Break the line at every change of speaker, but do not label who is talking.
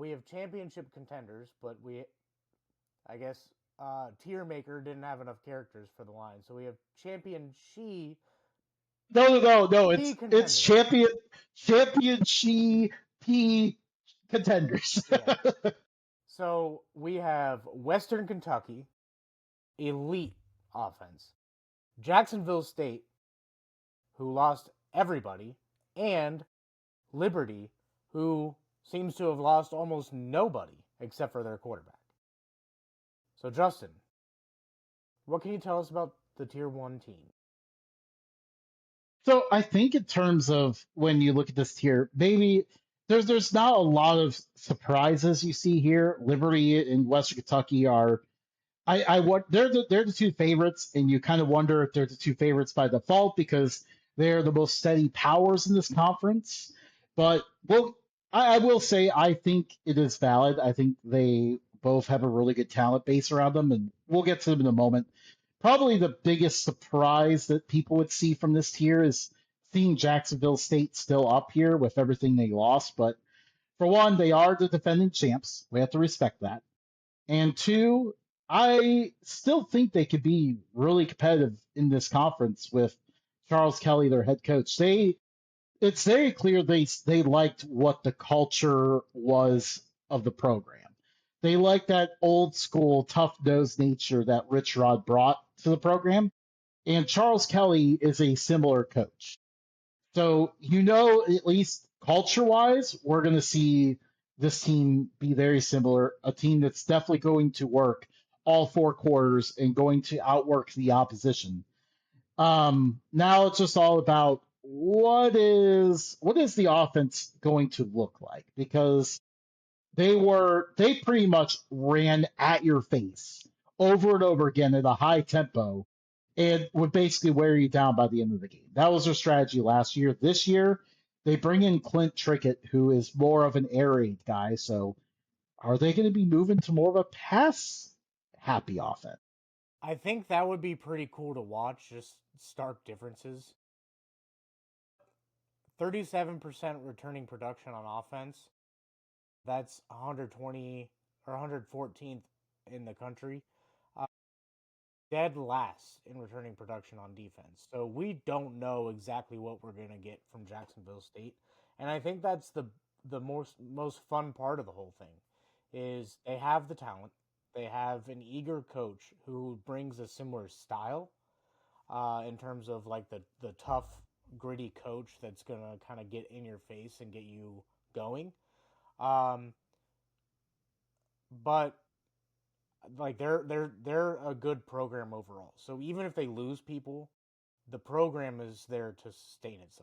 we have championship contenders, but I guess, Tier Maker didn't have enough characters for the line, so we have champion she
No. It's
contenders.
champion she P contenders.
Yeah. So we have Western Kentucky, elite offense. Jacksonville State, who lost everybody, and Liberty, who seems to have lost almost nobody except for their quarterback. So, Justin, what can you tell us about the Tier 1 team?
So I think in terms of when you look at this tier, maybe there's not a lot of surprises you see here. Liberty and Western Kentucky are I want they're the two favorites, and you kind of wonder if they're the two favorites by default because they're the most steady powers in this conference. But well, I will say I think it is valid. I think they both have a really good talent base around them, and we'll get to them in a moment. Probably the biggest surprise that people would see from this tier is seeing Jacksonville State still up here with everything they lost. But for one, they are the defending champs. We have to respect that. And two, I still think they could be really competitive in this conference with Charles Kelly, their head coach. It's very clear they liked what the culture was of the program. They liked that old school tough nosed nature that Rich Rod brought to the program. And Charles Kelly is a similar coach. So, at least culture wise, we're going to see this team be very similar. A team that's definitely going to work all four quarters and going to outwork the opposition. Now it's just all about what is the offense going to look like, because they pretty much ran at your face over and over again at a high tempo and would basically wear you down by the end of the game. That was their strategy last year. This year, they bring in Clint Trickett, who is more of an air raid guy. So are they going to be moving to more of a pass happy offense?
I think that would be pretty cool to watch, just stark differences. 37% returning production on offense. That's 120 or 114th in the country. Uh, Dead last in returning production on defense. So we don't know exactly what we're going to get from Jacksonville State. And I think that's the most fun part of the whole thing is they have the talent. They have an eager coach who brings a similar style, in terms of like the tough, gritty coach that's gonna kind of get in your face and get you going. Um, but like they're a good program overall. So even if they lose people, the program is there to sustain itself.